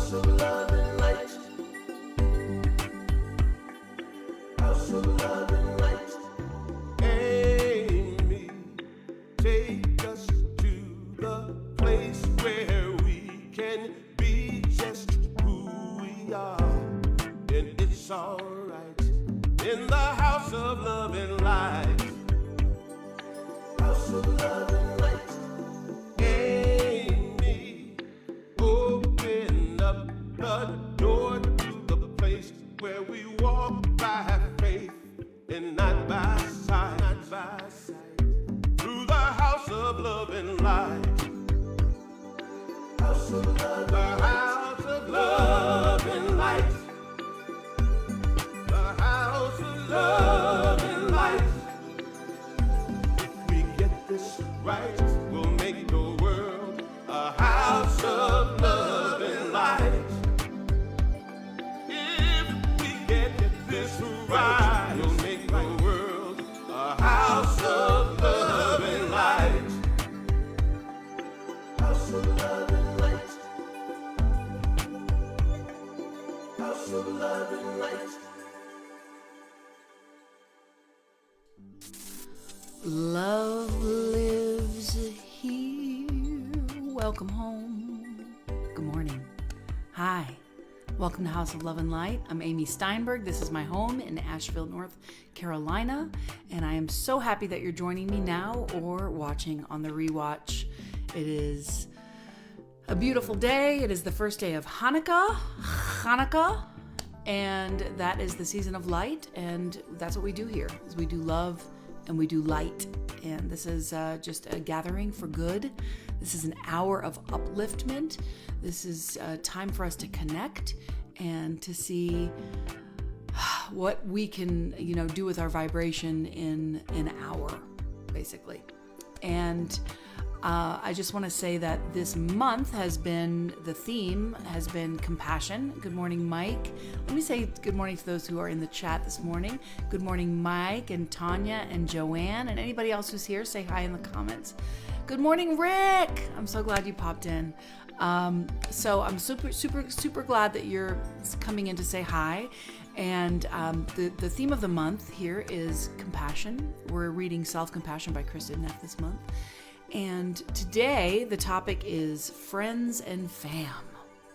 House of love and light. House of love and light. Amy, take us to the place where we can be just who we are. And it's alright in the house of love and light. House of love and light. Amy, open up the door to the place where we walk by faith and not by sight, not by sight. Through the house of love and light. House of love, the house of love and light. The house of love and light. If we get this right, we'll make the world a house of love and light. If we get this right, we'll make the world a house of love and light. House of love and light. House of love and light. Love lives here. Welcome home. Good morning. Hi. Welcome to House of Love and Light. I'm Amy Steinberg. This is my home in Asheville, North Carolina. And I am so happy that you're joining me now or watching on the rewatch. It is a beautiful day. It is the first day of Hanukkah. And that is the season of light. And that's what we do here, is we do love and we do light. And this is just a gathering for good. This is an hour of upliftment. This is time for us to connect and to see what we can, do with our vibration in an hour, basically. And I just want to say that this month the theme has been compassion. Good morning, Mike. Let me say good morning to those who are in the chat this morning. Good morning, Mike and Tanya and Joanne and anybody else who's here. Say hi in the comments. Good morning, Rick. I'm so glad you popped in. So I'm super glad that you're coming in to say hi. And the theme of the month here is compassion. We're reading Self-Compassion by Kristen Neff this month. And today the topic is friends and fam.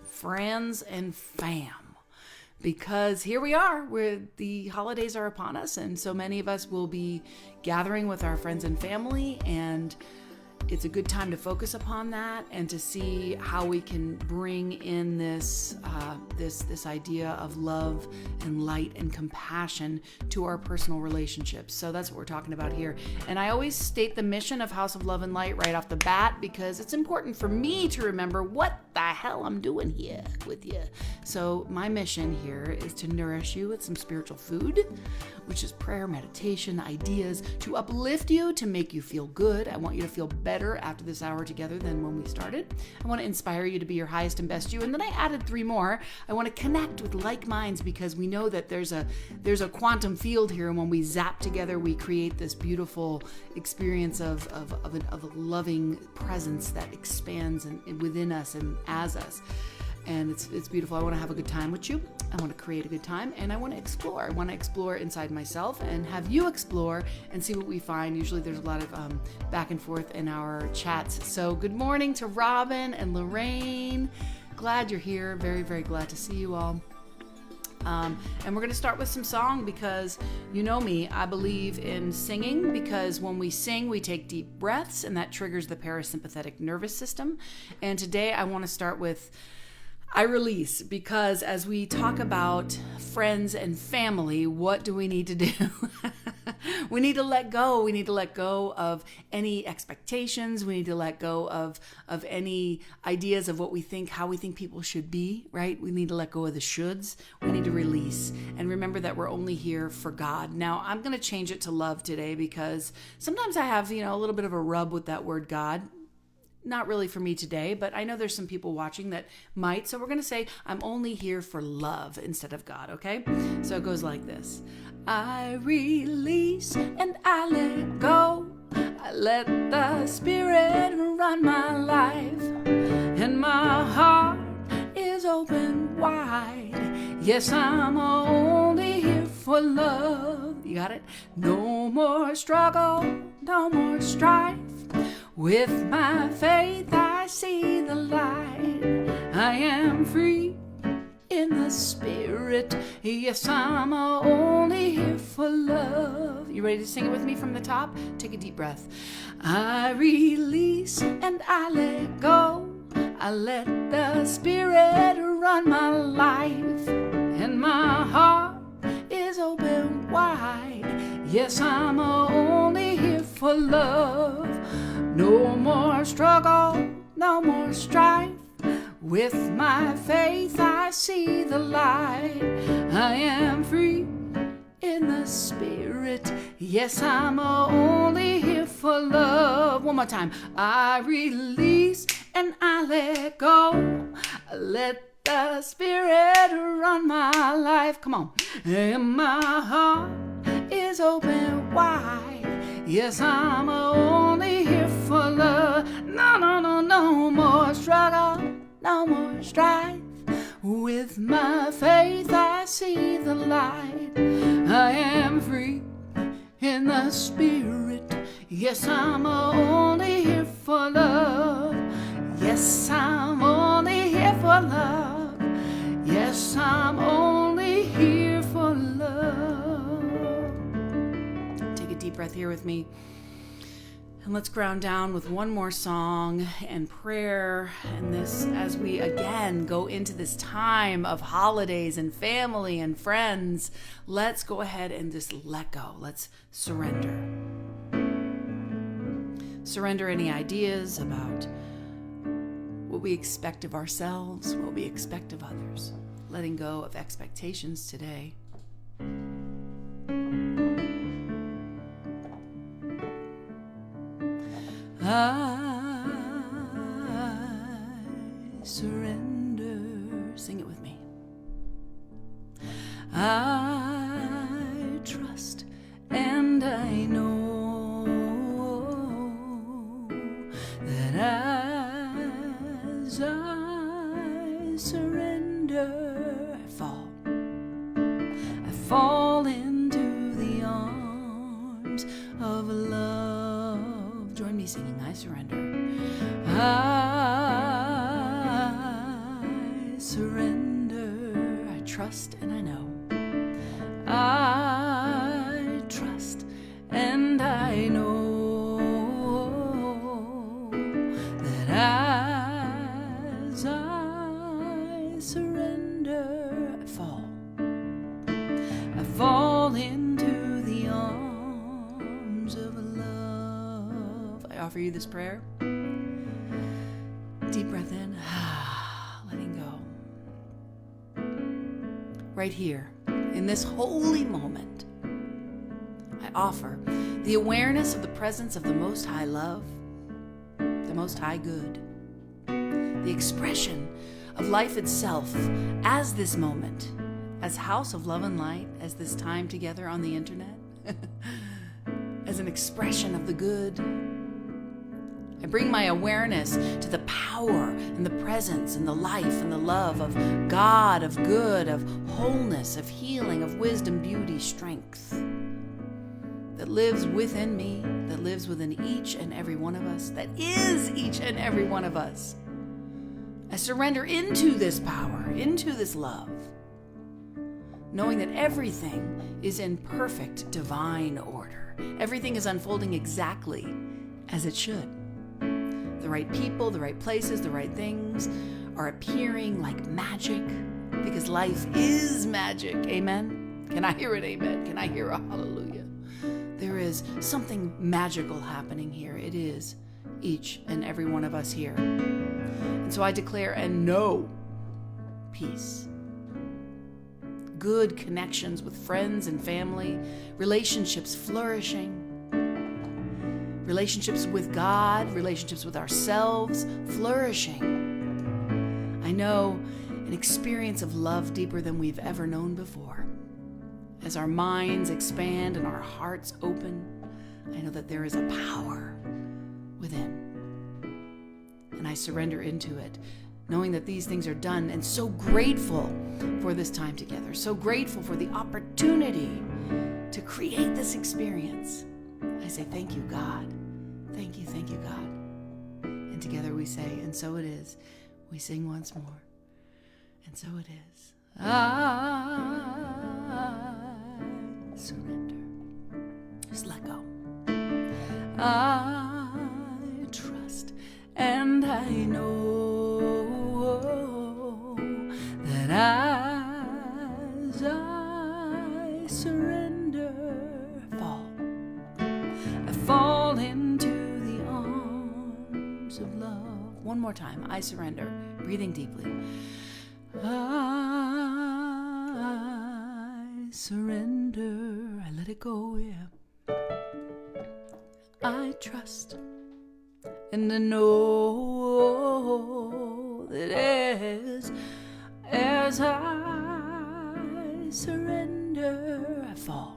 Friends and fam. Because here we are, where the holidays are upon us, and so many of us will be gathering with our friends and family, and it's a good time to focus upon that and to see how we can bring in this idea of love and light and compassion to our personal relationships. So that's what we're talking about here. And I always state the mission of House of Love and Light right off the bat because it's important for me to remember what the hell I'm doing here with you. So my mission here is to nourish you with some spiritual food, which is prayer, meditation, ideas to uplift you, to make you feel good. I want you to feel better after this hour together than when we started. I want to inspire you to be your highest and best you. And then I added 3 more. I want to connect with like minds because we know that there's a quantum field here, and when we zap together, we create this beautiful experience of a loving presence that expands within us and as us. And it's beautiful. I want to have a good time with you. I want to create a good time, and I want to explore. I want to explore inside myself and have you explore and see what we find. Usually there's a lot of back and forth in our chats. So good morning to Robin and Lorraine. Glad you're here. Very, very glad to see you all. And we're going to start with some song because you know me, I believe in singing because when we sing, we take deep breaths and that triggers the parasympathetic nervous system. And today I want to start with I Release, because as we talk about friends and family, what do we need to do? We need to let go. We need to let go of any expectations. We need to let go of any ideas of what we think, how we think people should be, right? We need to let go of the shoulds. We need to release and remember that we're only here for God. Now, I'm going to change it to love today because sometimes I have, a little bit of a rub with that word God. Not really for me today, but I know there's some people watching that might. So we're going to say, I'm only here for love instead of God, okay? So it goes like this. I release and I let go. I let the Spirit run my life. And my heart is open wide. Yes, I'm only here for love. You got it? No more struggle, no more strife. With my faith I see the light. I am free in the spirit. Yes, I'm only here for love. You ready to sing it with me from the top? Take a deep breath. I release and I let go. I let the Spirit run my life, and my heart is open wide. Yes, I'm only here for love. No more struggle, no more strife. With my faith I see the light. I am free in the spirit. Yes, I'm only here for love. One more time. I release and I let go. I let the Spirit run my life. Come on. And my heart is open wide. Yes, I'm only here for love. No, no, no, no more struggle, no more strife. With my faith I see the light. I am free in the spirit. Yes, I'm only here for love. Yes, I'm only here for love. Yes, I'm only here for love. Take a deep breath here with me. And let's ground down with one more song and prayer. And this, as we again go into this time of holidays and family and friends, let's go ahead and just let go. Let's surrender. Surrender any ideas about what we expect of ourselves, what we expect of others. Letting go of expectations today. I surrender. Sing it with me. I trust and I know that as I surrender, I fall into the arms of love. Join me singing, I surrender. I surrender. I trust and I know. I trust and I know that as I surrender, I fall into the arms of love. I offer you this prayer. Deep breath in, letting go. Right here, in this holy moment, I offer the awareness of the presence of the Most High love, the Most High good, the expression of life itself as this moment, as House of Love and Light, as this time together on the internet, as an expression of the good. I bring my awareness to the power and the presence and the life and the love of God, of good, of wholeness, of healing, of wisdom, beauty, strength that lives within me, that lives within each and every one of us, that is each and every one of us. I surrender into this power, into this love, knowing that everything is in perfect divine order. Everything is unfolding exactly as it should. The right people, the right places, the right things are appearing like magic because life is magic. Amen? Can I hear it? Amen. Can I hear a hallelujah? There is something magical happening here. It is each and every one of us here. And so I declare and know peace, good connections with friends and family, relationships flourishing, relationships with God, relationships with ourselves flourishing. I know an experience of love deeper than we've ever known before. As our minds expand and our hearts open, I know that there is a power within. And I surrender into it, knowing that these things are done, and so grateful for this time together, so grateful for the opportunity to create this experience. I say, thank you, God. Thank you, God. And together we say, and so it is. We sing once more. And so it is. I surrender. Just let go. I trust, and I know that as I surrender, I fall into the arms of love. One more time. I surrender. Breathing deeply. I surrender. I let it go, yeah. I trust, and I know that as I surrender, I fall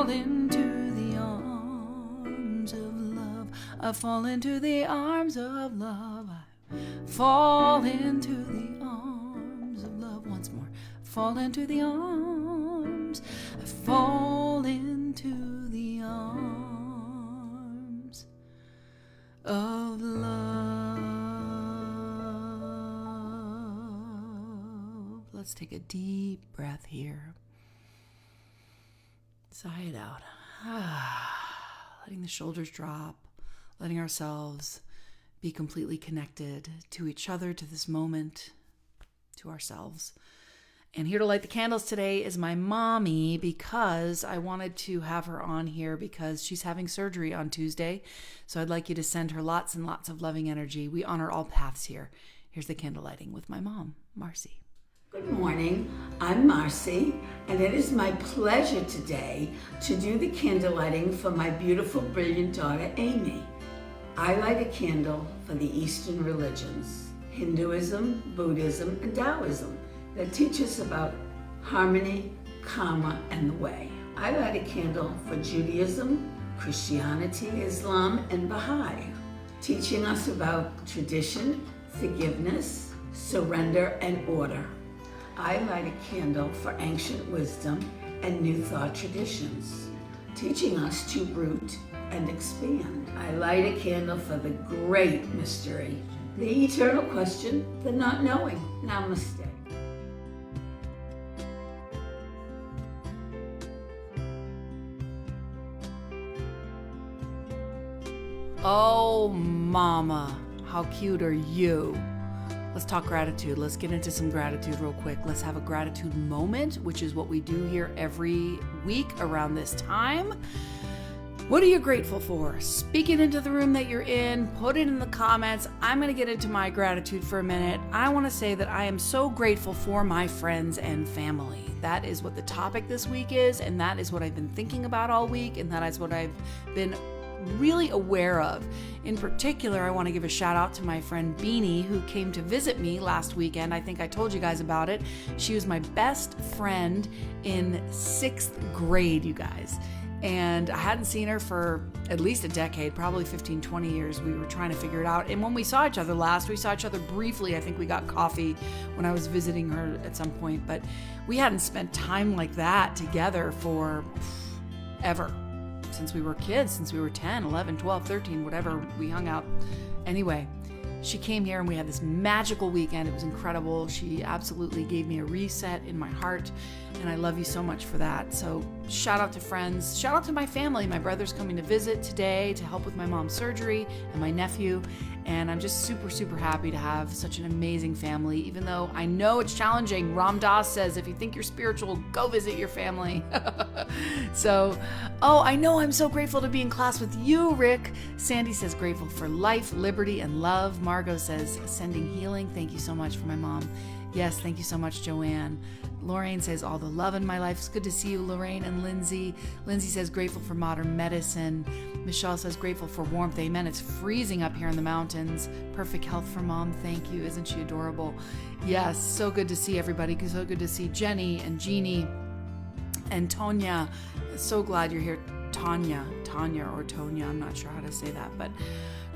into the arms of love. I fall into the arms of love. I fall into the arms of love. Once more. Fall into the arms. I fall into the arms of love. Let's take a deep breath here. Sigh it out. Letting the shoulders drop, letting ourselves be completely connected to each other, to this moment, to ourselves. And here to light the candles today is my mommy, because I wanted to have her on here because she's having surgery on Tuesday. So I'd like you to send her lots and lots of loving energy. We honor all paths here. Here's the candle lighting with my mom, Marcy. Good morning, I'm Marcy, and it is my pleasure today to do the candle lighting for my beautiful, brilliant daughter, Amy. I light a candle for the Eastern religions, Hinduism, Buddhism, and Taoism, that teach us about harmony, karma, and the way. I light a candle for Judaism, Christianity, Islam, and Baha'i, teaching us about tradition, forgiveness, surrender, and order. I light a candle for ancient wisdom and new thought traditions, teaching us to root and expand. I light a candle for the great mystery, the eternal question, the not knowing. Namaste. Oh, mama, how cute are you? Let's talk gratitude. Let's get into some gratitude real quick. Let's have a gratitude moment, which is what we do here every week around this time. What are you grateful for? Speak it into the room that you're in. Put it in the comments. I'm going to get into my gratitude for a minute. I want to say that I am so grateful for my friends and family. That is what the topic this week is, and that is what I've been thinking about all week, and that is what I've been really aware of. In particular, I want to give a shout out to my friend Beanie, who came to visit me last weekend. I think I told you guys about it. She was my best friend in 6th grade, you guys. And I hadn't seen her for at least a decade, probably 15, 20 years. We were trying to figure it out. And when we saw each other last, we saw each other briefly. I think we got coffee when I was visiting her at some point. But we hadn't spent time like that together for ever. Since we were kids, since we were 10, 11, 12, 13, whatever, we hung out. Anyway, she came here and we had this magical weekend. It was incredible. She absolutely gave me a reset in my heart, and I love you so much for that. So shout out to friends, shout out to my family. My brother's coming to visit today to help with my mom's surgery, and my nephew. And I'm just super, super happy to have such an amazing family, even though I know it's challenging. Ram Dass says, if you think you're spiritual, go visit your family. So, I know I'm so grateful to be in class with you, Rick. Sandy says, grateful for life, liberty, and love. Margot says, sending healing. Thank you so much for my mom. Yes, thank you so much, Joanne. Lorraine says, all the love in my life. It's good to see you, Lorraine and Lindsay. Lindsay says, grateful for modern medicine. Michelle says, grateful for warmth. Amen. It's freezing up here in the mountains. Perfect health for mom. Thank you. Isn't she adorable? Yes, so good to see everybody. So good to see Jenny and Jeannie and Tonya. So glad you're here. Tanya or Tonya. I'm not sure how to say that, but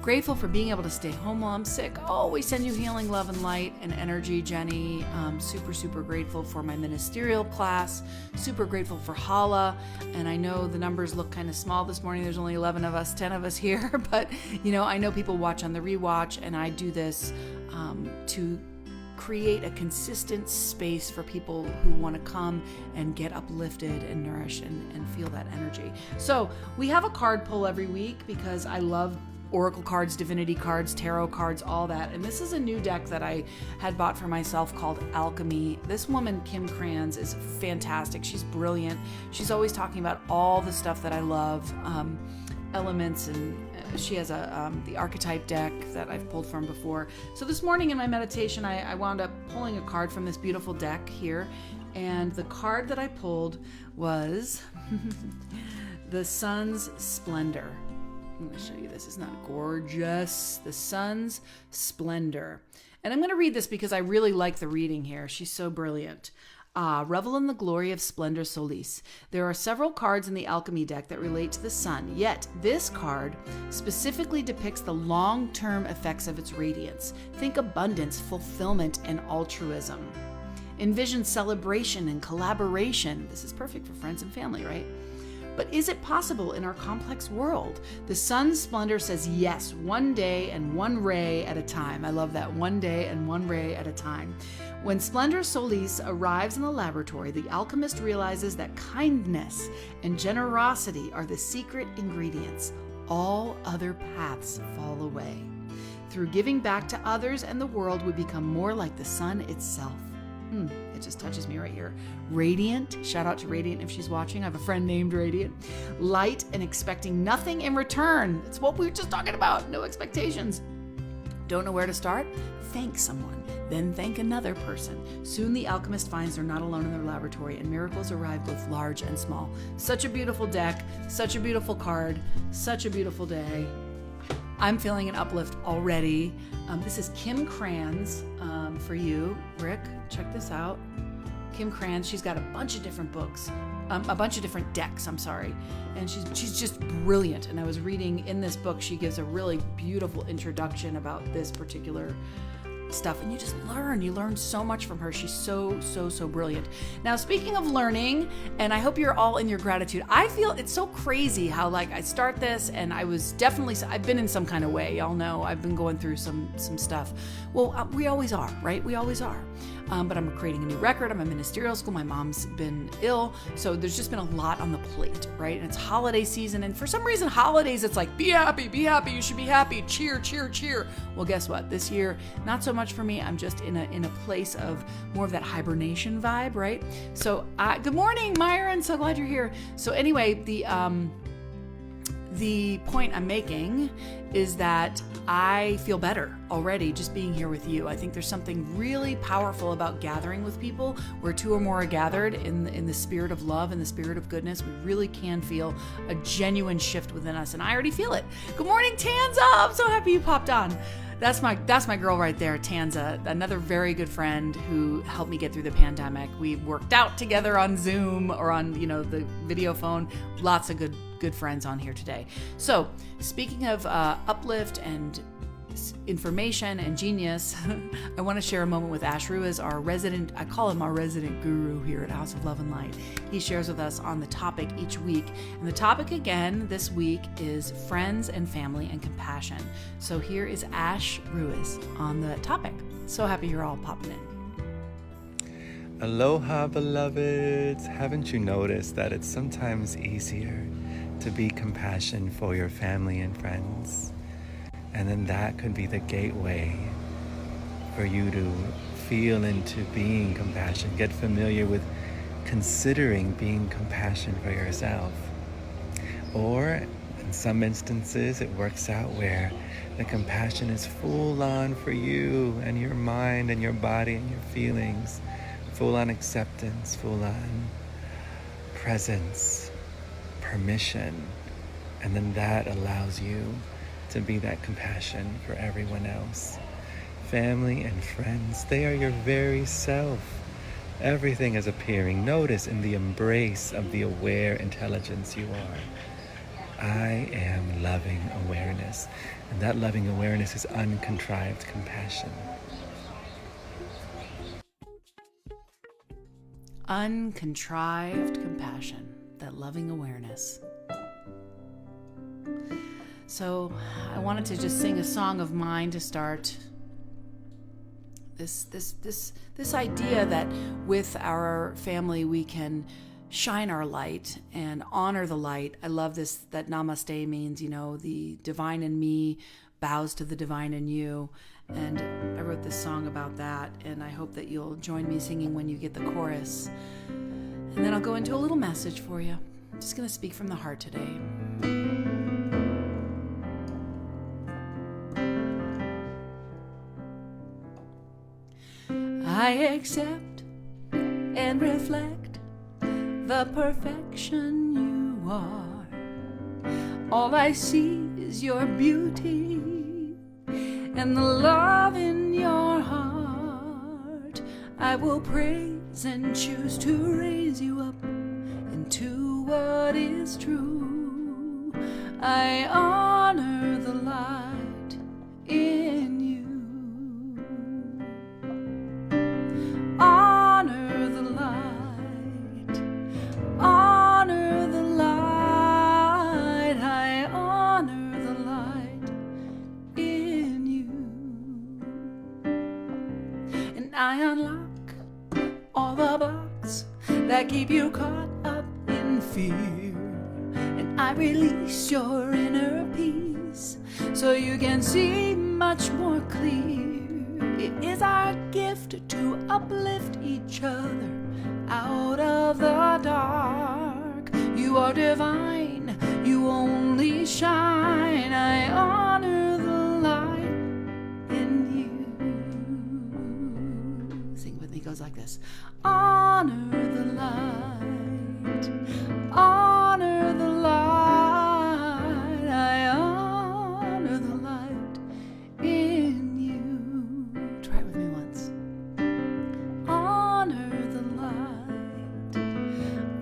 Grateful for being able to stay home while I'm sick. Always send you healing, love, and light and energy, Jenny. Super, super grateful for my ministerial class. Super grateful for Hala. And I know the numbers look kind of small this morning. There's only 11 of us, 10 of us here. But, I know people watch on the rewatch, and I do this to create a consistent space for people who want to come and get uplifted and nourished and feel that energy. So we have a card pull every week because I love oracle cards, divinity cards, tarot cards, all that. And this is a new deck that I had bought for myself called Alchemy. This woman, Kim Kranz, is fantastic. She's brilliant. She's always talking about all the stuff that I love, elements, and she has the archetype deck that I've pulled from before. So this morning in my meditation, I wound up pulling a card from this beautiful deck here. And the card that I pulled was the Sun's Splendor. I'm going to show you this. Isn't that gorgeous? The Sun's Splendor. And I'm going to read this because I really like the reading here. She's so brilliant. Revel in the glory of splendor solis. There are several cards in the alchemy deck that relate to the sun, yet this card specifically depicts the long-term effects of its radiance. Think abundance, fulfillment, and altruism. Envision celebration and collaboration. This is perfect for friends and family, right? But is it possible in our complex world? The sun's splendor says yes, one day and one ray at a time. I love that, one day and one ray at a time. When Splendor Solis arrives in the laboratory, the alchemist realizes that kindness and generosity are the secret ingredients. All other paths fall away. Through giving back to others and the world, we become more like the sun itself. It just touches me right here. Radiant, shout out to Radiant if she's watching. I have a friend named Radiant. Light and expecting nothing in return. It's what we were just talking about. No expectations. Don't know where to start? Thank someone, then thank another person. Soon the alchemist finds they're not alone in their laboratory, and miracles arrive both large and small. Such a beautiful deck, such a beautiful card, such a beautiful day. I'm feeling an uplift already. This is Kim Kranz for you, Rick. Check this out. Kim Kranz, she's got a bunch of different books, a bunch of different decks, and she's just brilliant. And I was reading in this book, she gives a really beautiful introduction about this particular stuff, and you learn so much from her. She's so brilliant. Now, speaking of learning, and I hope you're all in your gratitude, I feel it's so crazy how I start this, and I've been in some kind of way. Y'all know I've been going through some stuff. Well, we always are, right? We always are. But I'm creating a new record. I'm in ministerial school. My mom's been ill. So there's just been a lot on the plate, right? And it's holiday season. And for some reason, holidays, it's like, be happy. You should be happy. Cheer. Well, guess what? This year, not so much for me. I'm just in a place of more of that hibernation vibe, right? So good morning, Myron. So glad you're here. So anyway, the point I'm making is that I feel better already just being here with you. I think there's something really powerful about gathering with people where two or more are gathered in the spirit of love and the spirit of goodness. We really can feel a genuine shift within us, and I already feel it. Good morning, Tanza. I'm so happy you popped on. That's my girl right there, Tanza, another very good friend who helped me get through the pandemic. We worked out together on Zoom or on, the video phone. Lots of good friends on here today. So speaking of uplift and information and genius, I want to share a moment with Ash Ruiz, our resident, I call him our resident guru here at House of Love and Light. He shares with us on the topic each week. And the topic again this week is friends and family and compassion. So here is Ash Ruiz on the topic. So happy you're all popping in. Aloha, beloveds. Haven't you noticed that it's sometimes easier to be compassion for your family and friends? And then that could be the gateway for you to feel into being compassion. Get familiar with considering being compassion for yourself. Or in some instances, it works out where the compassion is full on for you and your mind and your body and your feelings. Full on acceptance, full on presence, permission. And then that allows you to be that compassion for everyone else. Family and friends, they are your very self. Everything is appearing. Notice in the embrace of the aware intelligence you are. I am loving awareness. And that loving awareness is uncontrived compassion. Uncontrived compassion, that loving awareness. So I wanted to just sing a song of mine to start this idea that with our family we can shine our light and honor the light. I love this, that namaste means, the divine in me bows to the divine in you. And I wrote this song about that, and I hope that you'll join me singing when you get the chorus. And then I'll go into a little message for you. I'm just going to speak from the heart today. I accept and reflect the perfection you are. All I see is your beauty and the love in your heart. I will praise and choose to raise you up into what is true. I honor the light in you. Honor the light. Honor the light. I honor the light in you. And I unlock all the blocks that keep you caught up in fear. And I release your inner peace so you can see much more clear. It is our gift to uplift each other out of the dark. You are divine, you only shine. I honor the light in you. Sing with me, it goes like this. Honor the light. Honor the light. I honor the light in you. Try it with me once. Honor the light.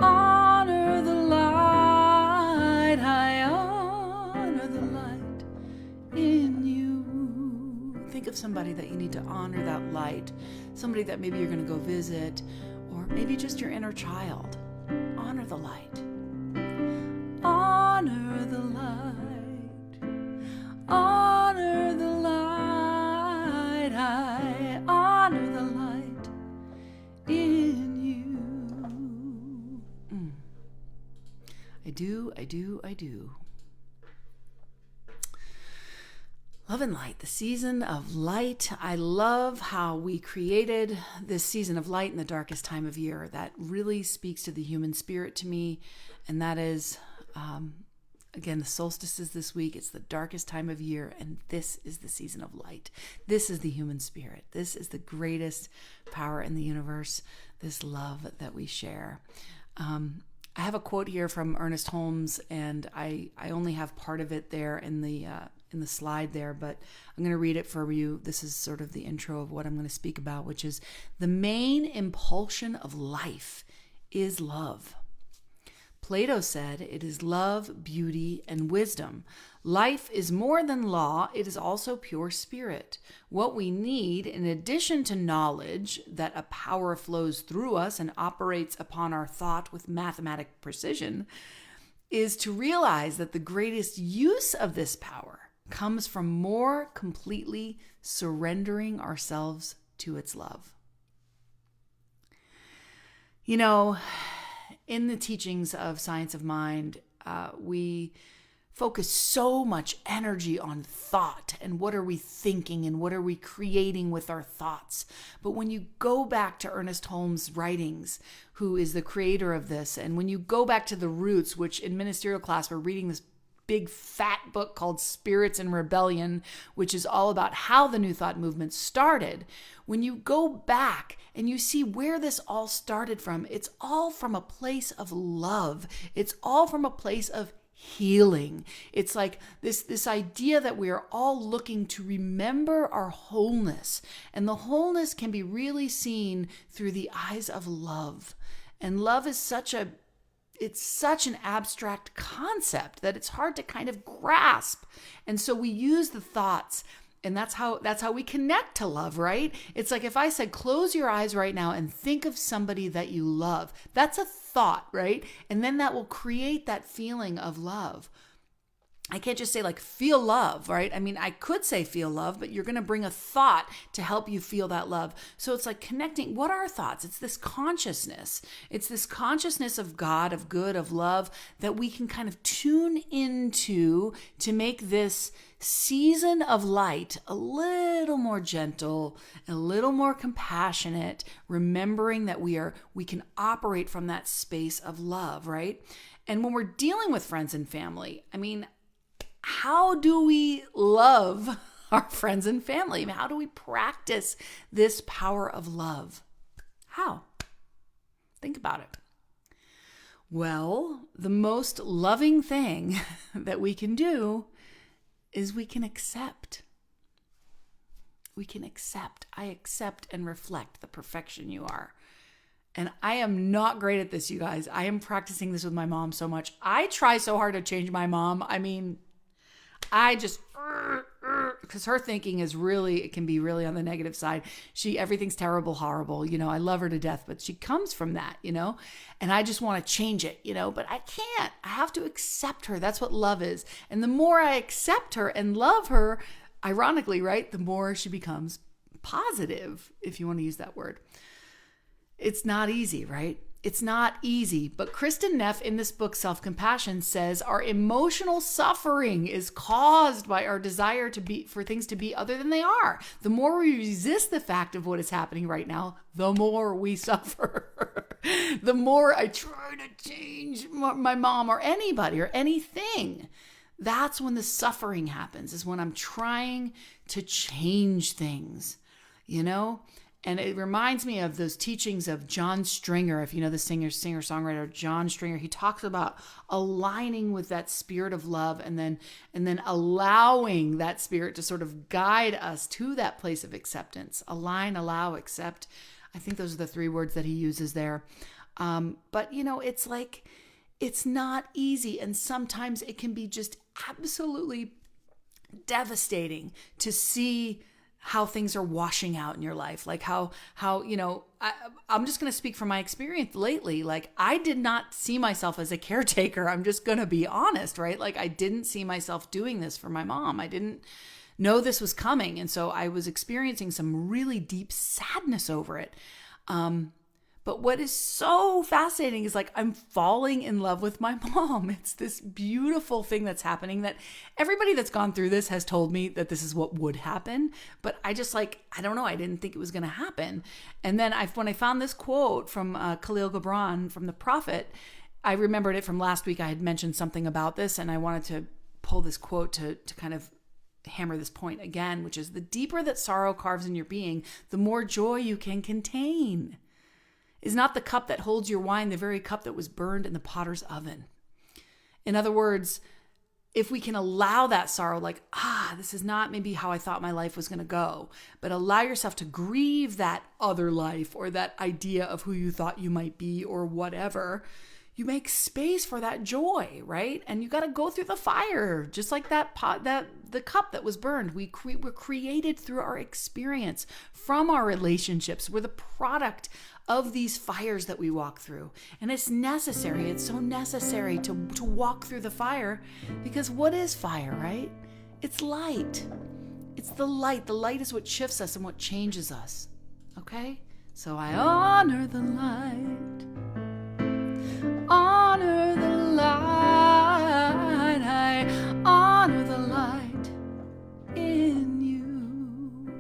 Honor the light. I honor the light in you. Think of somebody that you need to honor that light. Somebody that maybe you're going to go visit, or maybe just your inner child. Honor the light. Honor the light. Honor the light. I honor the light in you. I do. Love and light, the season of light. I love how we created this season of light in the darkest time of year. That really speaks to the human spirit to me. And that is, again, the solstice is this week. It's the darkest time of year. And this is the season of light. This is the human spirit. This is the greatest power in the universe, this love that we share. I have a quote here from Ernest Holmes, and I only have part of it there in the slide there, but I'm going to read it for you. This is sort of the intro of what I'm going to speak about, which is the main impulsion of life is love. Plato said it is love, beauty, and wisdom. Life is more than law. It is also pure spirit. What we need, in addition to knowledge that a power flows through us and operates upon our thought with mathematic precision, is to realize that the greatest use of this power comes from more completely surrendering ourselves to its love. You know, in the teachings of Science of Mind, we focus so much energy on thought and what are we thinking and what are we creating with our thoughts. But when you go back to Ernest Holmes' writings, who is the creator of this, and when you go back to the roots, which in ministerial class we're reading this big fat book called Spirits in Rebellion, which is all about how the New Thought movement started. When you go back and you see where this all started from, it's all from a place of love. It's all from a place of healing. It's like this idea that we are all looking to remember our wholeness, and the wholeness can be really seen through the eyes of love. And love is such a it's such an abstract concept that it's hard to kind of grasp. And so we use the thoughts, and that's how we connect to love, right? It's like if I said, close your eyes right now and think of somebody that you love. That's a thought, right? And then that will create that feeling of love. I can't just say like feel love, right? I mean, I could say feel love, but you're going to bring a thought to help you feel that love. So it's like connecting. What are thoughts? It's this consciousness. It's this consciousness of God, of good, of love that we can kind of tune into to make this season of light a little more gentle, a little more compassionate, remembering that we can operate from that space of love, right? And when we're dealing with friends and family, I mean, how do we love our friends and family? How do we practice this power of love? How? Think about it. Well, the most loving thing that we can do is we can accept. We can accept. I accept and reflect the perfection you are. And I am not great at this, you guys. I am practicing this with my mom so much. I try so hard to change my mom. I mean, I just, because her thinking is really, it can be really on the negative side. Everything's terrible, horrible. I love her to death, but she comes from that, and I just want to change it, but I can't. I have to accept her. That's what love is. And the more I accept her and love her, ironically, right, the more she becomes positive, if you want to use that word. It's not easy, right? It's not easy, but Kristen Neff in this book, Self-Compassion, says our emotional suffering is caused by our desire for things to be other than they are. The more we resist the fact of what is happening right now, the more we suffer. The more I try to change my mom or anybody or anything, that's when the suffering happens, is when I'm trying to change things, And it reminds me of those teachings of John Stringer. If you know the singer-songwriter John Stringer, he talks about aligning with that spirit of love and then allowing that spirit to sort of guide us to that place of acceptance. Align, allow, accept. I think those are the 3 words that he uses there. But it's like, it's not easy. And sometimes it can be just absolutely devastating to see how things are washing out in your life. Like how I'm just going to speak from my experience lately. Like I did not see myself as a caretaker. I'm just going to be honest, right? Like I didn't see myself doing this for my mom. I didn't know this was coming. And so I was experiencing some really deep sadness over it. But what is so fascinating is like I'm falling in love with my mom. It's this beautiful thing that's happening that everybody that's gone through this has told me that this is what would happen. But I just I don't know. I didn't think it was going to happen. And then when I found this quote from Khalil Gibran from the Prophet, I remembered it from last week. I had mentioned something about this and I wanted to pull this quote to kind of hammer this point again, which is the deeper that sorrow carves in your being, the more joy you can contain. Is not the cup that holds your wine the very cup that was burned in the potter's oven? In other words, if we can allow that sorrow, like, this is not maybe how I thought my life was going to go, but allow yourself to grieve that other life or that idea of who you thought you might be or whatever, you make space for that joy, right? And you got to go through the fire, just like that pot, the cup that was burned. We're created through our experience, from our relationships. We're the product of these fires that we walk through. And it's necessary. It's so necessary to walk through the fire, because what is fire, right? It's light. It's the light. The light is what shifts us and what changes us. Okay? So I honor the light. Honor the light. I honor the light in you.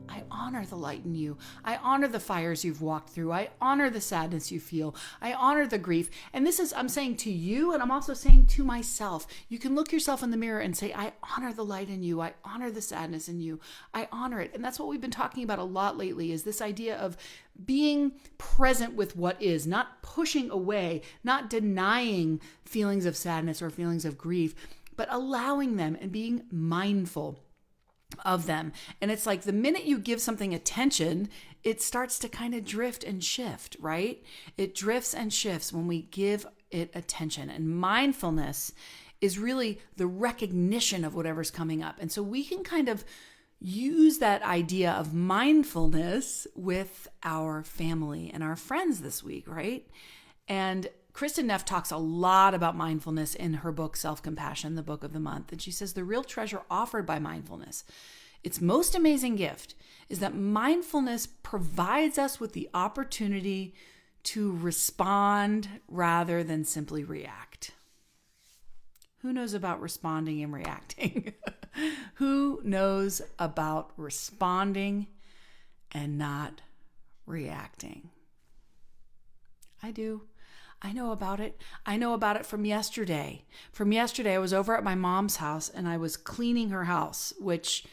I honor the light in you. I honor the fires you've walked through. I honor the sadness you feel. I honor the grief. And this is, I'm saying to you, and I'm also saying to myself. You can look yourself in the mirror and say, I honor the light in you. I honor the sadness in you. I honor it. And that's what we've been talking about a lot lately, is this idea of being present with what is, not pushing away, not denying feelings of sadness or feelings of grief, but allowing them and being mindful of them. And it's like the minute you give something attention, it starts to kind of drift and shift, right? It drifts and shifts when we give it attention. And mindfulness is really the recognition of whatever's coming up. And so we can kind of use that idea of mindfulness with our family and our friends this week, right? And Kristen Neff talks a lot about mindfulness in her book, Self-Compassion, the book of the month. And she says the real treasure offered by mindfulness, its most amazing gift, is that mindfulness provides us with the opportunity to respond rather than simply react. Who knows about responding and reacting? Who knows about responding and not reacting? I do. I know about it. I know about it from yesterday. From yesterday, I was over at my mom's house and I was cleaning her house, which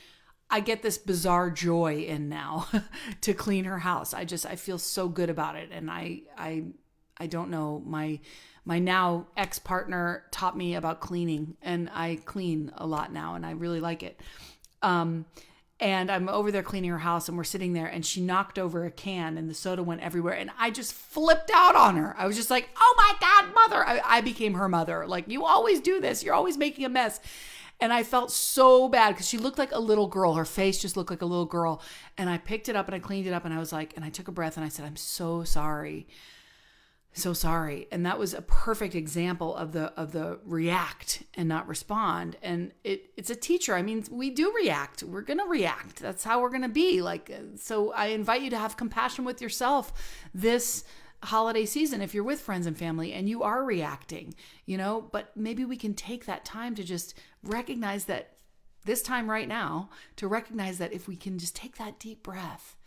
I get this bizarre joy in now to clean her house. I feel so good about it. And I don't know, my now ex-partner taught me about cleaning, and I clean a lot now and I really like it. And I'm over there cleaning her house and we're sitting there and she knocked over a can and the soda went everywhere. And I just flipped out on her. I was just like, oh my God, mother. I became her mother. Like, you always do this. You're always making a mess. And I felt so bad because she looked like a little girl. Her face just looked like a little girl. And I picked it up and I cleaned it up and I was like, and I took a breath and I said, I'm so sorry. So sorry. And that was a perfect example of the react and not respond. And it's a teacher. I mean, we do react. We're going to react. That's how we're going to be. Like, so I invite you to have compassion with yourself this holiday season if you're with friends and family and you are reacting, but maybe we can take that time to just recognize that this time right now, to recognize that if we can just take that deep breath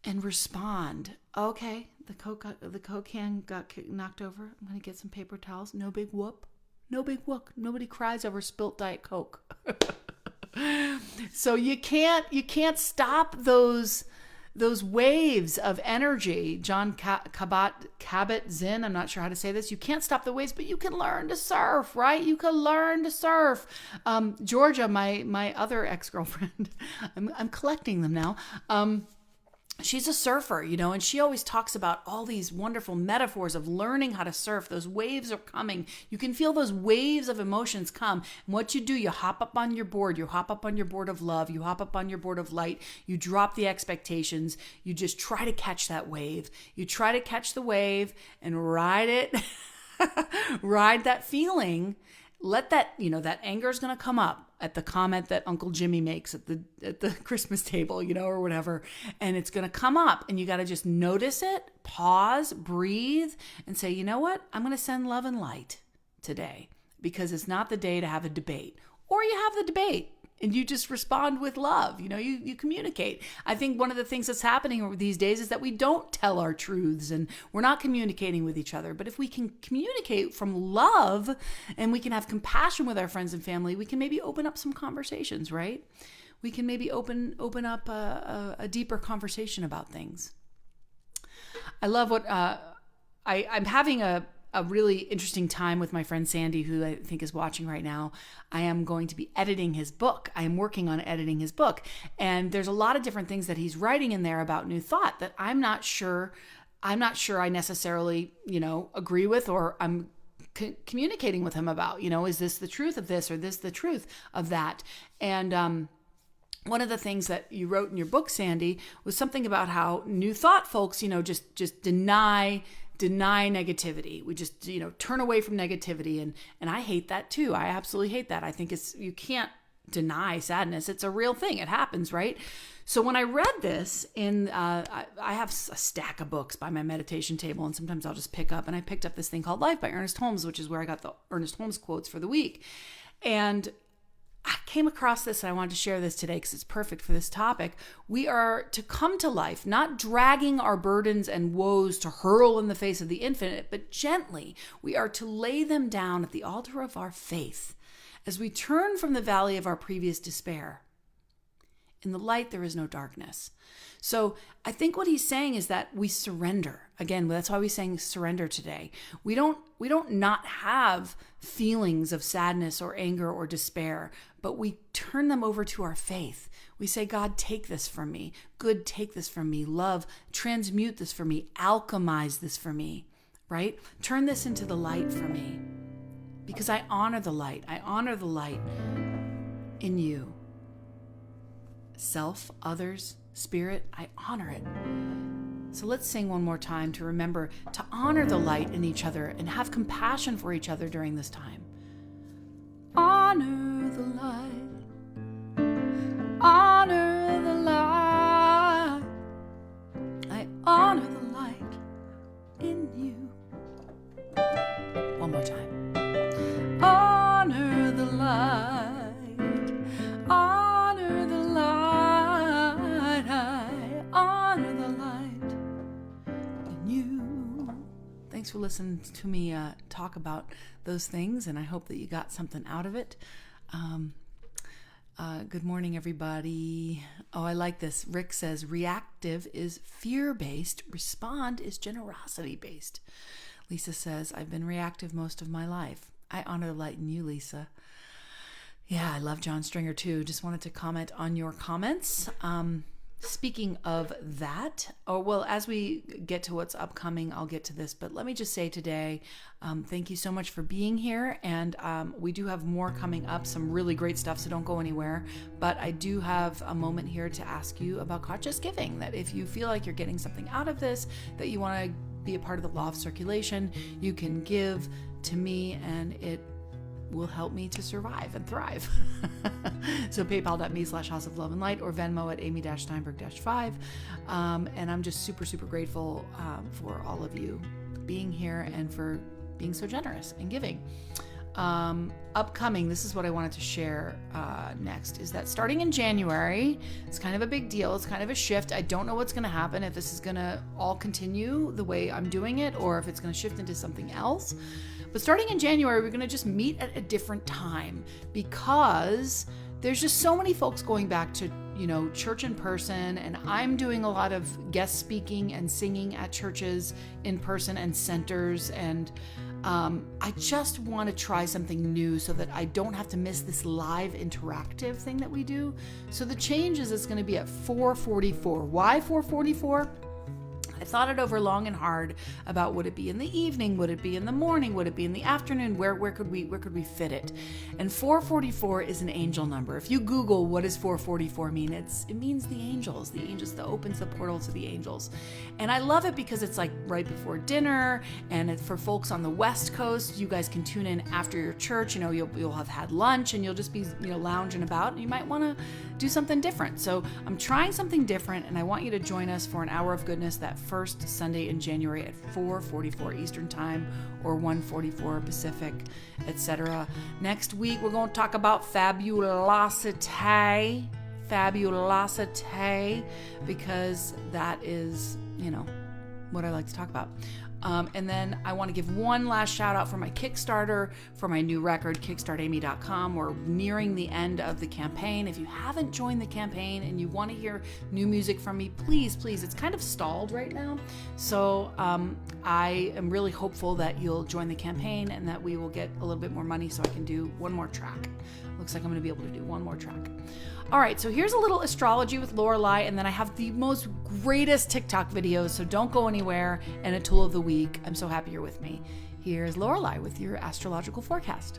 and respond. Okay, the Coke can got knocked over. I'm going to get some paper towels. No big whoop. No big whoop. Nobody cries over spilt Diet Coke. So you can't stop those waves of energy. John Kabat-Zinn, I'm not sure how to say this. You can't stop the waves, but you can learn to surf, right? You can learn to surf. Georgia, my other ex-girlfriend, I'm collecting them now. She's a surfer, and she always talks about all these wonderful metaphors of learning how to surf. Those waves are coming. You can feel those waves of emotions come. And what you do, you hop up on your board. You hop up on your board of love. You hop up on your board of light. You drop the expectations. You just try to catch that wave. You try to catch the wave and ride it, ride that feeling. Let that, that anger is going to come up at the comment that Uncle Jimmy makes at the Christmas table, or whatever. And it's going to come up and you got to just notice it, pause, breathe, and say, you know what? I'm going to send love and light today because it's not the day to have a debate. Or you have the debate and you just respond with love. You communicate. I think one of the things that's happening these days is that we don't tell our truths and we're not communicating with each other. But if we can communicate from love and we can have compassion with our friends and family, we can maybe open up some conversations, right? We can maybe open up a deeper conversation about things. I love what I'm having a really interesting time with my friend Sandy, who I think is watching right now. I am going to be editing his book. I am working on editing his book. And there's a lot of different things that he's writing in there about New Thought that I'm not sure I necessarily, agree with, or I'm communicating with him about, is this the truth of this or this the truth of that? And one of the things that you wrote in your book, Sandy, was something about how New Thought folks, just deny negativity. We just, turn away from negativity. And I hate that too. I absolutely hate that. I think you can't deny sadness. It's a real thing. It happens, right? So when I read this I have a stack of books by my meditation table, and sometimes I'll just pick up, and I picked up this thing called Life by Ernest Holmes, which is where I got the Ernest Holmes quotes for the week. And I came across this and I wanted to share this today because it's perfect for this topic. We are to come to life, not dragging our burdens and woes to hurl in the face of the infinite, but gently. We are to lay them down at the altar of our faith as we turn from the valley of our previous despair. In the light, there is no darkness. So I think what he's saying is that we surrender. Again, that's why we're saying surrender today. We don't not have feelings of sadness or anger or despair, but we turn them over to our faith. We say, God, take this from me. Good, take this from me. Love, transmute this for me. Alchemize this for me. right? Turn this into the light for me, because I honor the light. I honor the light in you. Self, others, spirit, I honor it. So let's sing one more time to remember to honor the light in each other and have compassion for each other during this time. Honor the light. Honor the light. I honor the light in you. One more time. Honor the light. Honor the light. I honor the light in you. Thanks for listening to me talk about those things, and I hope that you got something out of it. Good morning, everybody. Oh, I like this. Rick says, reactive is fear-based. Respond is generosity-based. Lisa says, I've been reactive most of my life. I honor the light in you, Lisa. Yeah, I love John Stringer too. Just wanted to comment on your comments. Speaking of that, as we get to what's upcoming, I'll get to this, but let me just say today, thank you so much for being here. And we do have more coming up, some really great stuff, so don't go anywhere. But I do have a moment here to ask you about conscious giving, that if you feel like you're getting something out of this, that you want to be a part of the law of circulation, you can give to me and it will help me to survive and thrive. So paypal.me/House of Love and Light or Venmo at Amy-Steinberg-5. And I'm just super, super grateful for all of you being here and for being so generous and giving. Upcoming, this is what I wanted to share next, is that starting in January, it's kind of a big deal. It's kind of a shift. I don't know what's going to happen, if this is going to all continue the way I'm doing it or if it's going to shift into something else. But starting in January, we're going to just meet at a different time because there's just so many folks going back to, church in person, and I'm doing a lot of guest speaking and singing at churches in person and centers, and I just want to try something new so that I don't have to miss this live interactive thing that we do. So the change is it's going to be at 4:44. Why 4:44? I thought it over long and hard about, would it be in the evening? Would it be in the morning? Would it be in the afternoon? Where could we fit it? And 444 is an angel number. If you Google what does 444 mean, it means the angels that opens the portal to the angels. And I love it because it's like right before dinner, and for folks on the West Coast, you guys can tune in after your church. You'll have had lunch and you'll just be lounging about, and you might want to do something different. So I'm trying something different, and I want you to join us for an hour of goodness that first Sunday in January at 4:44 Eastern Time or 1:44 Pacific, etc. Next week, we're going to talk about fabulosity, because that is, what I like to talk about. And then I want to give one last shout out for my Kickstarter, for my new record, kickstartamy.com. We're nearing the end of the campaign. If you haven't joined the campaign and you want to hear new music from me, please, it's kind of stalled right now. So I am really hopeful that you'll join the campaign and that we will get a little bit more money so I can do one more track. Looks like I'm going to be able to do one more track. All right, so here's a little astrology with Lorelei, and then I have the most greatest TikTok videos, so don't go anywhere, and a tool of the week. I'm so happy you're with me. Here's Lorelei with your astrological forecast.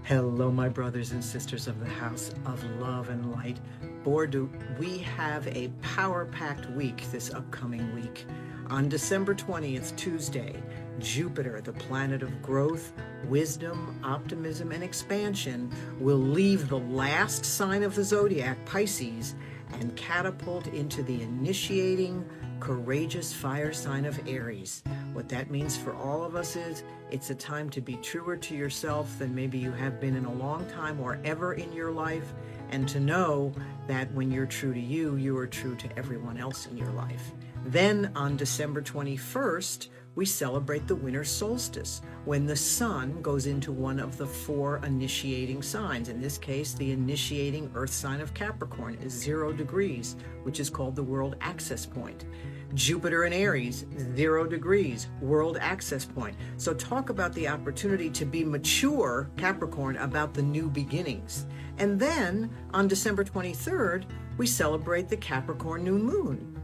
Hello, my brothers and sisters of the House of Love and Light. Boy, do we have a power-packed week this upcoming week. On December 20th, Tuesday, Jupiter, the planet of growth, wisdom, optimism, and expansion, will leave the last sign of the zodiac, Pisces, and catapult into the initiating, courageous fire sign of Aries. What that means for all of us is it's a time to be truer to yourself than maybe you have been in a long time or ever in your life, and to know that when you're true to you, you are true to everyone else in your life. Then on December 21st, we celebrate the winter solstice, when the sun goes into one of the 4 initiating signs. In this case, the initiating earth sign of Capricorn is 0 degrees, which is called the world access point. Jupiter in Aries, 0 degrees, world access point. So talk about the opportunity to be mature, Capricorn, about the new beginnings. And then on December 23rd, we celebrate the Capricorn new moon.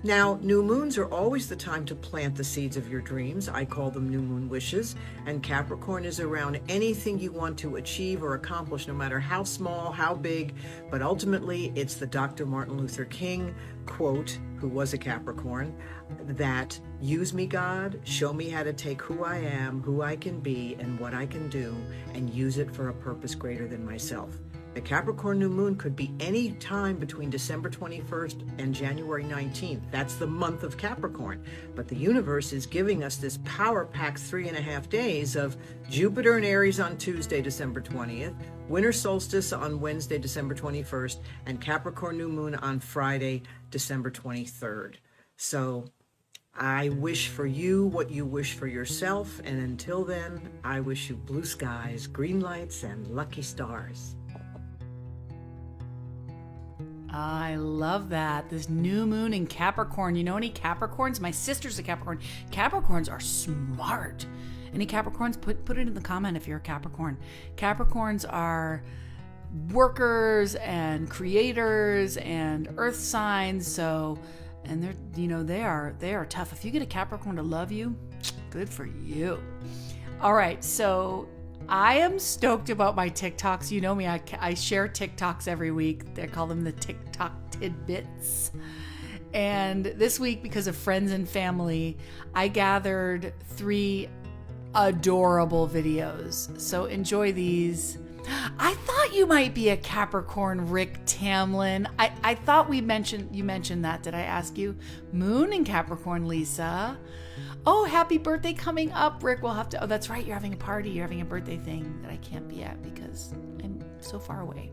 Now, new moons are always the time to plant the seeds of your dreams. I call them new moon wishes. And Capricorn is around anything you want to achieve or accomplish, no matter how small, how big. But ultimately, it's the Dr. Martin Luther King quote, who was a Capricorn, that use me, God, show me how to take who I am, who I can be, and what I can do, and use it for a purpose greater than myself. The Capricorn new moon could be any time between December 21st and January 19th. That's the month of Capricorn. But the universe is giving us this power-packed 3.5 days of Jupiter in Aries on Tuesday, December 20th, winter solstice on Wednesday, December 21st, and Capricorn new moon on Friday, December 23rd. So I wish for you what you wish for yourself. And until then, I wish you blue skies, green lights, and lucky stars. I love that. This new moon in Capricorn. You know any Capricorns? My sister's a Capricorn. Capricorns are smart. Any Capricorns? Put it in the comment if you're a Capricorn. Capricorns are workers and creators and earth signs. So, and they are tough. If you get a Capricorn to love you, good for you. All right, so I am stoked about my TikToks. You know me, I share TikToks every week. They call them the TikTok tidbits. And this week, because of friends and family, I gathered 3 adorable videos. So enjoy these. I thought you might be a Capricorn, Rick Tamlin. I thought you mentioned that. Did I ask you? Moon in Capricorn, Lisa. Oh, happy birthday coming up, Rick. We'll have to, oh, that's right. You're having a party. You're having a birthday thing that I can't be at because I'm so far away.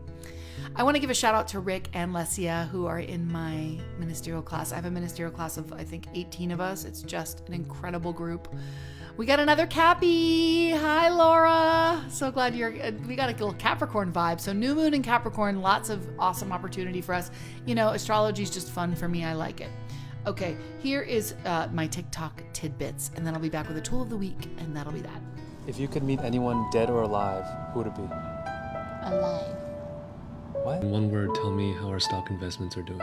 I want to give a shout out to Rick and Lesia, who are in my ministerial class. I have a ministerial class of, I think, 18 of us. It's just an incredible group. We got another Cappy. Hi, Laura. So glad we got a little Capricorn vibe. So new moon in Capricorn, lots of awesome opportunity for us. You know, astrology is just fun for me. I like it. Okay, here is my TikTok tidbits, and then I'll be back with a tool of the week, and that'll be that. If you could meet anyone dead or alive, who would it be? Alive. What? In one word, tell me how our stock investments are doing.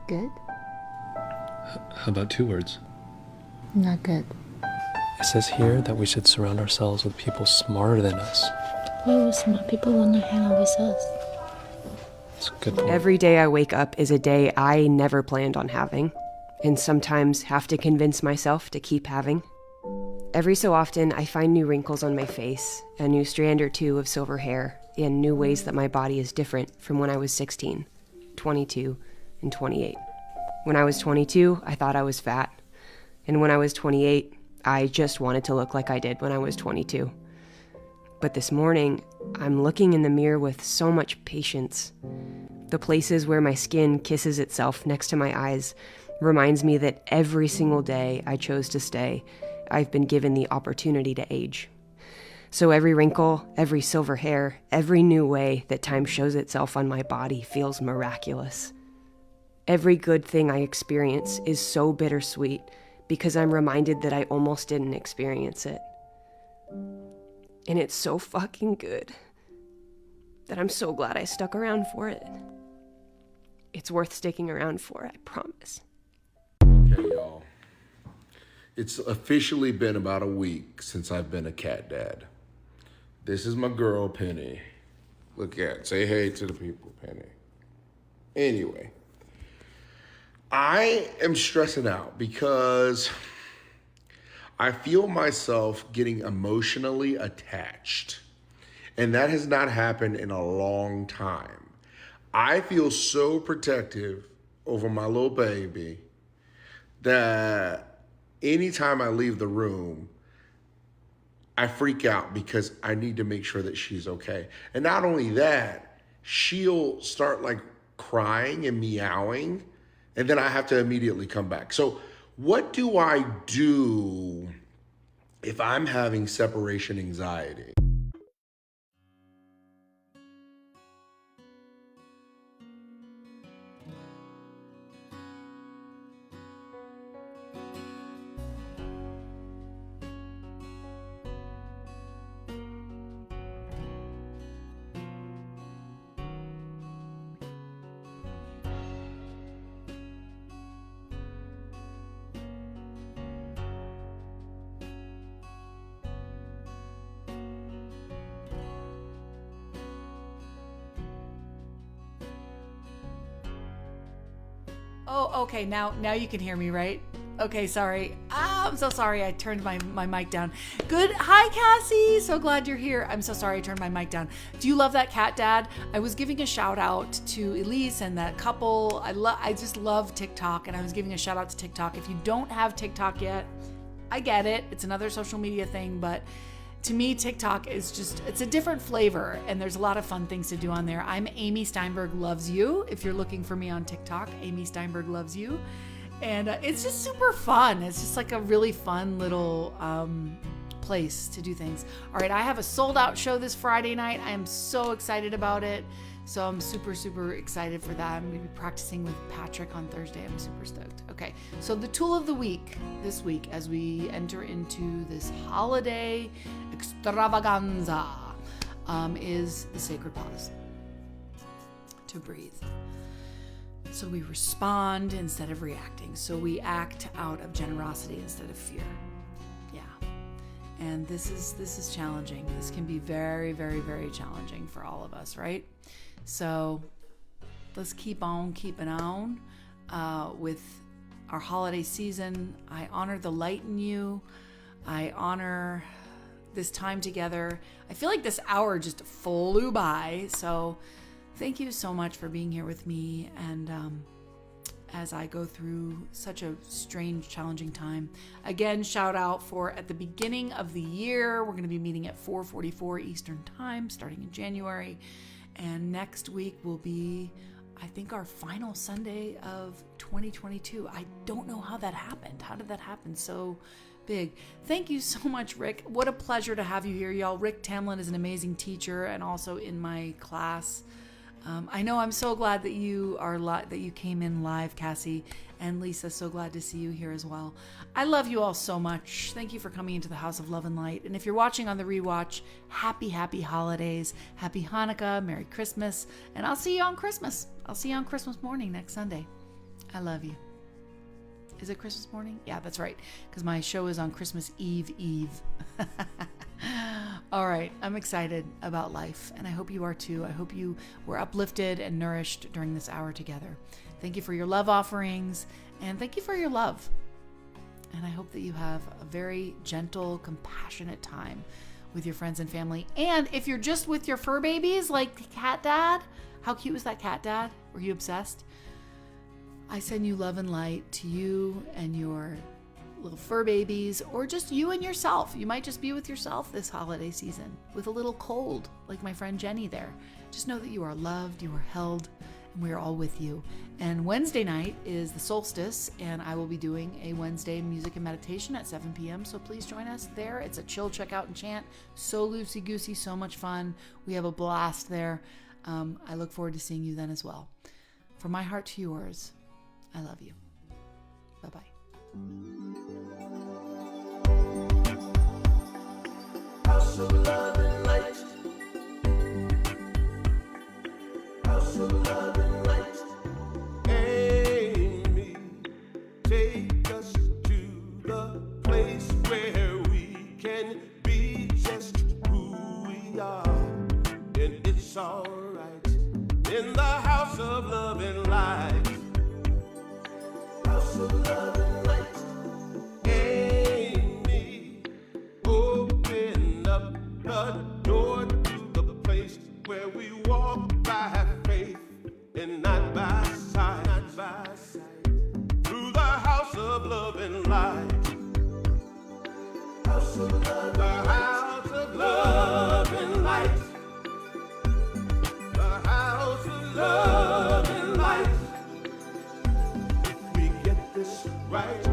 Good? How about 2 words? Not good. It says here that we should surround ourselves with people smarter than us. Why would smart people want to hang out with us? That's a good point. Every day I wake up is a day I never planned on having, and sometimes have to convince myself to keep having. Every so often, I find new wrinkles on my face, a new strand or 2 of silver hair, and new ways that my body is different from when I was 16, 22, and 28. When I was 22, I thought I was fat. And when I was 28, I just wanted to look like I did when I was 22. But this morning, I'm looking in the mirror with so much patience. The places where my skin kisses itself next to my eyes reminds me that every single day I chose to stay, I've been given the opportunity to age. So every wrinkle, every silver hair, every new way that time shows itself on my body feels miraculous. Every good thing I experience is so bittersweet because I'm reminded that I almost didn't experience it. And it's so fucking good that I'm so glad I stuck around for it. It's worth sticking around for, I promise. Okay, y'all. It's officially been about a week since I've been a cat dad. This is my girl, Penny. Look at, say hey to the people, Penny. Anyway, I am stressing out because I feel myself getting emotionally attached. And that has not happened in a long time. I feel so protective over my little baby that anytime I leave the room, I freak out because I need to make sure that she's okay. And not only that, she'll start like crying and meowing, and then I have to immediately come back. So what do I do if I'm having separation anxiety? Oh, okay. Now you can hear me, right? Okay, sorry. I'm so sorry. I turned my mic down. Good. Hi, Cassie. So glad you're here. I'm so sorry I turned my mic down. Do you love that cat, Dad? I was giving a shout out to Elise and that couple. I just love TikTok, and I was giving a shout out to TikTok. If you don't have TikTok yet, I get it. It's another social media thing, but to me, TikTok is it's a different flavor, and there's a lot of fun things to do on there. I'm Amy Steinberg Loves You. If you're looking for me on TikTok, Amy Steinberg Loves You. And it's just super fun. It's just like a really fun little place to do things. All right, I have a sold out show this Friday night. I am so excited about it. So I'm super, super excited for that. I'm going to be practicing with Patrick on Thursday. I'm super stoked. Okay, so the tool of the week this week as we enter into this holiday extravaganza is the sacred pause. To breathe. So we respond instead of reacting. So we act out of generosity instead of fear. Yeah. And this is challenging. This can be very, very, very challenging for all of us, right? So let's keep on keeping on with our holiday season. I honor the light in you. I honor this time together. I feel like this hour just flew by. So thank you so much for being here with me. And as I go through such a strange, challenging time, again, shout out for at the beginning of the year, we're going to be meeting at 4:44 Eastern Time starting in January. And next week will be, I think, our final Sunday of 2022. I don't know how that happened. How did that happen so big? Thank you so much, Rick. What a pleasure to have you here, y'all. Rick Tamlin is an amazing teacher and also in my class. I know. I'm so glad that you came in live, Cassie and Lisa. So glad to see you here as well. I love you all so much. Thank you for coming into the House of Love and Light. And if you're watching on the rewatch, happy holidays, happy Hanukkah, Merry Christmas, and I'll see you on Christmas. I'll see you on Christmas morning next Sunday. I love you. Is it Christmas morning? Yeah, that's right, because my show is on Christmas Eve. All right, I'm excited about life, and I hope you are too. I hope you were uplifted and nourished during this hour together. Thank you for your love offerings, and thank you for your love. And I hope that you have a very gentle, compassionate time with your friends and family. And if you're just with your fur babies, like Cat Dad, how cute was that Cat Dad? Were you obsessed? I send you love and light to you and your little fur babies, or just you and yourself. You might just be with yourself this holiday season with a little cold, like my friend Jenny there. Just know that you are loved, you are held, and we are all with you. And Wednesday night is the solstice, and I will be doing a Wednesday music and meditation at 7 p.m. So please join us there. It's a chill, check out, and chant. So loosey-goosey, so much fun. We have a blast there. I look forward to seeing you then as well. From my heart to yours, I love you. Bye-bye. House of love and light. House of love and light. Amy, take us to the place where we can be just who we are. And it's alright in the house of love and light. House of love and light. Amy, open up the door to the place where we walk by faith and not by sight. Not by sight. Through the house of love and light. House of love, the house of love and light. The house of love and light. If we get this right.